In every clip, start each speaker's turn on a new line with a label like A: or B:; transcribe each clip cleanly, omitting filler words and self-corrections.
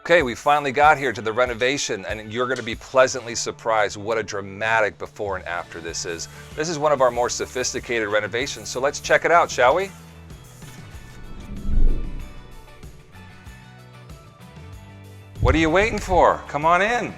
A: Okay, we finally got here to the renovation, and you're going to be pleasantly surprised what a dramatic before and after this is. This is one of our more sophisticated renovations, so let's check it out, shall we? What are you waiting for? Come on in.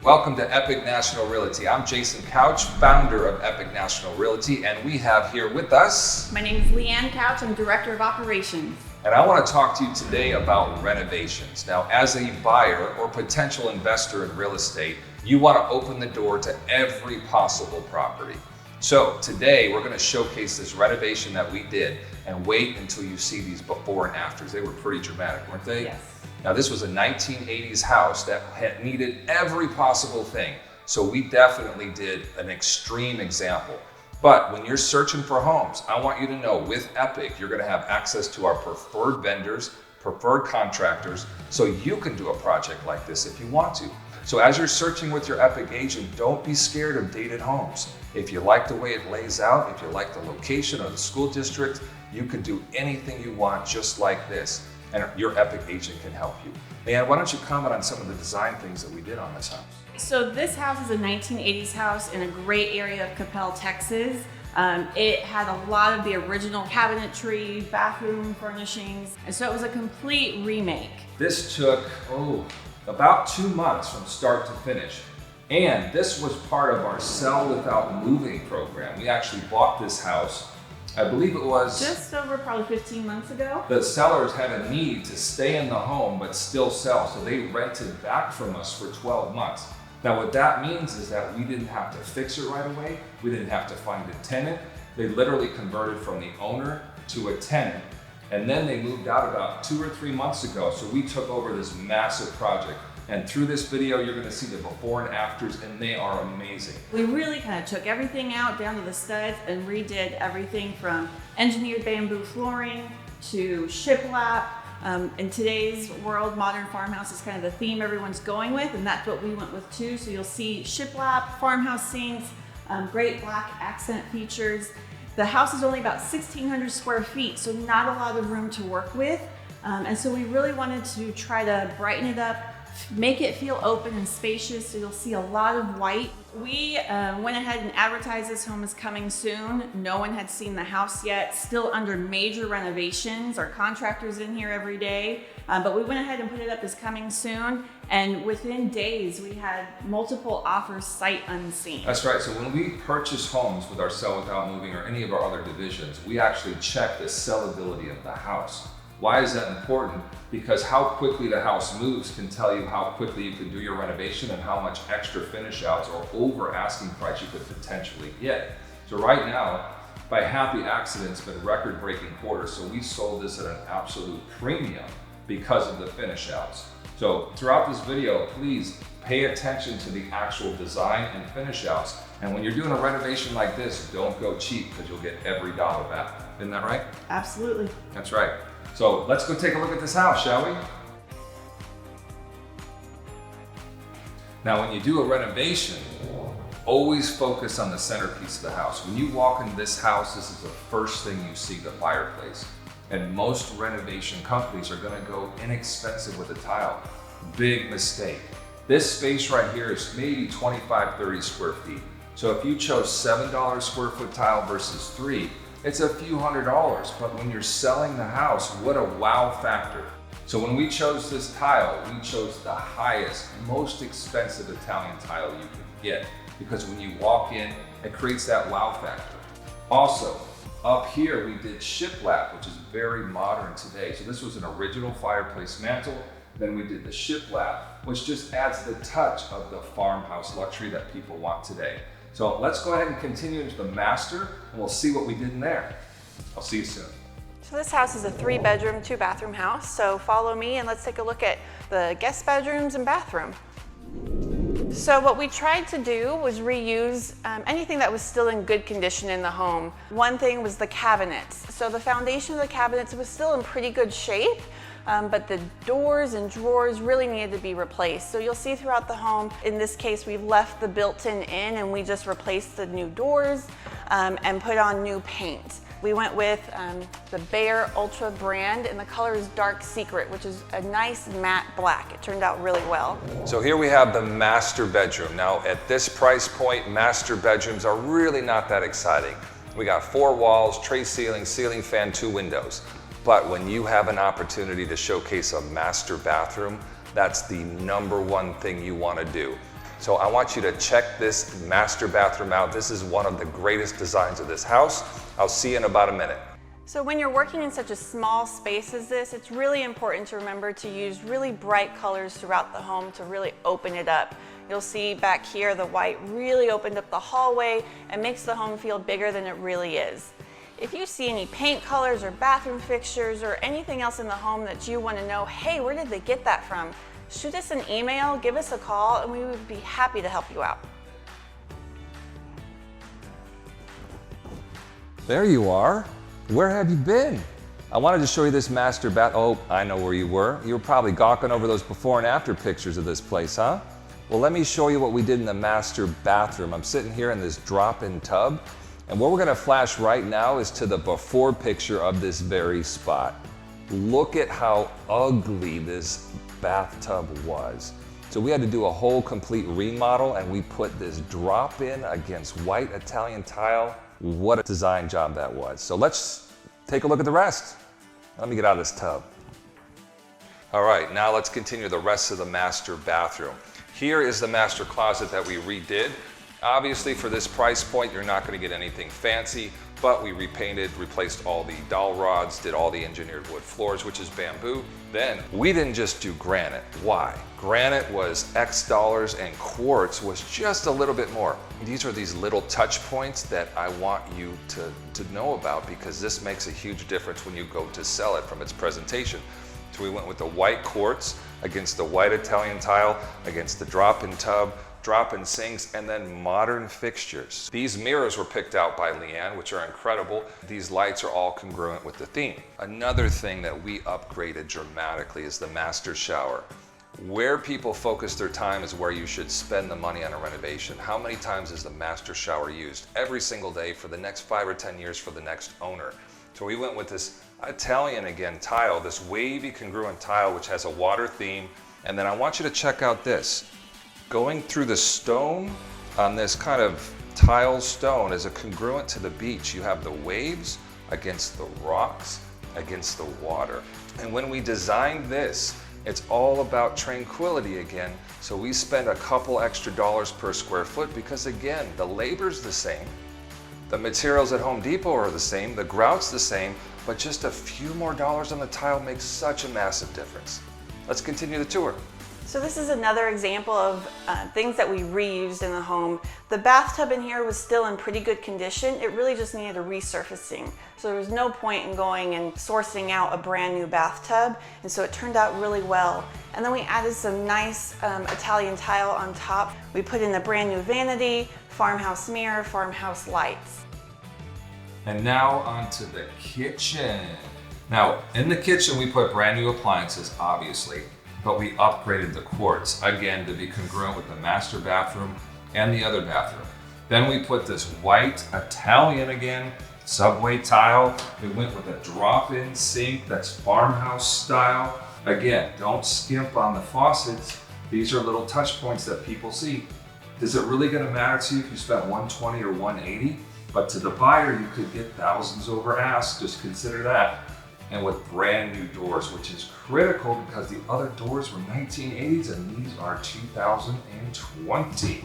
A: Welcome to EPIC National Realty. I'm Jason Couch, founder of EPIC National Realty, and we have here with us...
B: My name is Leanne Couch. I'm Director of Operations.
A: And I want to talk to you today about renovations. Now, as a buyer or potential investor in real estate, you want to open the door to every possible property. So today we're going to showcase this renovation that we did, and wait until you see these before and afters. They were pretty dramatic, weren't they?
B: Yes.
A: Now, this was a 1980s house that had needed every possible thing. So we definitely did an extreme example. But when you're searching for homes, I want you to know with EPIC, you're going to have access to our preferred vendors, preferred contractors, so you can do a project like this if you want to. So as you're searching with your EPIC agent, don't be scared of dated homes. If you like the way it lays out, if you like the location or the school district, you can do anything you want just like this. And your EPIC agent can help you. Leanne, why don't you comment on some of the design things that we did on this house?
B: So this house is a 1980s house in a great area of Coppell, Texas. It had a lot of the original cabinetry, bathroom furnishings, and so it was a complete remake.
A: This took, about 2 months from start to finish. And this was part of our Sell Without Moving program. We actually bought this house, I believe it was
B: just over probably 15 months ago.
A: The sellers had a need to stay in the home but still sell, so they rented back from us for 12 months. Now what that means is that we didn't have to fix it right away. We didn't have to find a tenant. They literally converted from the owner to a tenant, and then they moved out about 2 or 3 months ago. So we took over this massive project. And through this video, you're gonna see the before and afters, and they are amazing.
B: We really kind of took everything out down to the studs and redid everything from engineered bamboo flooring to shiplap. In today's world, modern farmhouse is kind of the theme everyone's going with, and that's what we went with too. So you'll see shiplap, farmhouse sinks, great black accent features. The house is only about 1,600 square feet, so not a lot of room to work with. And so we really wanted to try to brighten it up, make it feel open and spacious, so you'll see a lot of white. We went ahead and advertised this home as coming soon. No one had seen the house yet, still under major renovations. Our contractor's in here every day, but we went ahead and put it up as coming soon, and within days we had multiple offers sight unseen.
A: That's right, so when we purchase homes with our Sell Without Moving or any of our other divisions, we actually check the sellability of the house. Why is that important? Because how quickly the house moves can tell you how quickly you can do your renovation and how much extra finish outs or over asking price you could potentially get. So right now, by happy accident, it's been record-breaking quarter, so we sold this at an absolute premium because of the finish outs. So throughout this video, please pay attention to the actual design and finish outs. And when you're doing a renovation like this, don't go cheap because you'll get every dollar back. Isn't that right?
B: Absolutely.
A: That's right. So let's go take a look at this house, shall we? Now, when you do a renovation, always focus on the centerpiece of the house. When you walk into this house, this is the first thing you see, the fireplace. And most renovation companies are gonna go inexpensive with a tile. Big mistake. This space right here is maybe 25, 30 square feet. So if you chose $7 square foot tile versus $3, it's a few $100s, but when you're selling the house, what a wow factor. So when we chose this tile, we chose the highest, most expensive Italian tile you can get, because when you walk in, it creates that wow factor. Also, up here we did shiplap, which is very modern today. So this was an original fireplace mantle. Then we did the shiplap, which just adds the touch of the farmhouse luxury that people want today. So let's go ahead and continue into the master, and we'll see what we did in there. I'll see you soon.
C: So this house is a 3-bedroom, 2-bathroom house. So follow me and let's take a look at the guest bedrooms and bathroom. So what we tried to do was reuse anything that was still in good condition in the home. One thing was the cabinets. So the foundation of the cabinets was still in pretty good shape, but the doors and drawers really needed to be replaced. So you'll see throughout the home, in this case, we've left the built-in and we just replaced the new doors and put on new paint. We went with the Behr Ultra brand, and the color is Dark Secret, which is a nice matte black. It turned out really well.
A: So here we have the master bedroom. Now at this price point, master bedrooms are really not that exciting. We got 4 walls, tray ceiling, ceiling fan, 2 windows. But when you have an opportunity to showcase a master bathroom, that's the #1 thing you want to do. So I want you to check this master bathroom out. This is one of the greatest designs of this house. I'll see you in about a minute.
C: So when you're working in such a small space as this, it's really important to remember to use really bright colors throughout the home to really open it up. You'll see back here the white really opened up the hallway and makes the home feel bigger than it really is. If you see any paint colors or bathroom fixtures or anything else in the home that you want to know, hey, where did they get that from? Shoot us an email, give us a call, and we would be happy to help you out.
A: There you are. Where have you been? I wanted to show you this master bath. Oh, I know where you were. You were probably gawking over those before and after pictures of this place, huh? Well, let me show you what we did in the master bathroom. I'm sitting here in this drop-in tub, and what we're gonna flash right now is to the before picture of this very spot. Look at how ugly this bathtub was. So we had to do a whole complete remodel, and we put this drop-in against white Italian tile. What a design job that was. So let's take a look at the rest. Let me get out of this tub. All right, now let's continue the rest of the master bathroom. Here is the master closet that we redid. Obviously for this price point, you're not gonna get anything fancy, but we repainted, replaced all the dowel rods, did all the engineered wood floors, which is bamboo. Then we didn't just do granite. Why? Granite was X dollars and quartz was just a little bit more. These are these little touch points that I want you to know about, because this makes a huge difference when you go to sell it from its presentation. So we went with the white quartz against the white Italian tile, against the drop-in tub, drop-in sinks, and then modern fixtures. These mirrors were picked out by Leanne, which are incredible. These lights are all congruent with the theme. Another thing that we upgraded dramatically is the master shower. Where people focus their time is where you should spend the money on a renovation. How many times is the master shower used? Every single day for the next 5 or 10 years for the next owner. So we went with this Italian, again, tile, this wavy congruent tile, which has a water theme. And then I want you to check out this. Going through the stone on this kind of tile stone is a congruent to the beach. You have the waves against the rocks, against the water. And when we designed this, it's all about tranquility again. So we spend a couple extra dollars per square foot because, again, the labor's the same. The materials at Home Depot are the same, the grout's the same, but just a few more dollars on the tile makes such a massive difference. Let's continue the tour.
C: So this is another example of things that we reused in the home. The bathtub in here was still in pretty good condition. It really just needed a resurfacing. So there was no point in going and sourcing out a brand new bathtub. And so it turned out really well. And then we added some nice Italian tile on top. We put in a brand new vanity, farmhouse mirror, farmhouse lights.
A: And now onto the kitchen. Now in the kitchen, we put brand new appliances, obviously, but we upgraded the quartz, again, to be congruent with the master bathroom and the other bathroom. Then we put this white Italian, again, subway tile. We went with a drop-in sink that's farmhouse style. Again, don't skimp on the faucets. These are little touch points that people see. Is it really gonna matter to you if you spent $120 or $180? But to the buyer, you could get thousands over ask, just consider that. And with brand new doors, which is critical because the other doors were 1980s and these are 2020.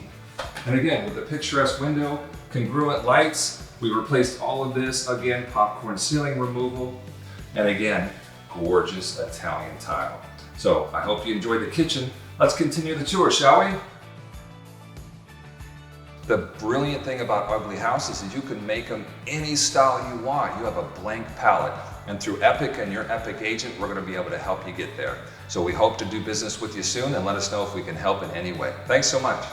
A: And again, with the picturesque window, congruent lights, we replaced all of this, again, popcorn ceiling removal, and again, gorgeous Italian tile. So I hope you enjoyed the kitchen. Let's continue the tour, shall we? The brilliant thing about ugly houses is you can make them any style you want. You have a blank palette. And through EPIC and your EPIC agent, we're going to be able to help you get there. So we hope to do business with you soon, and let us know if we can help in any way. Thanks so much.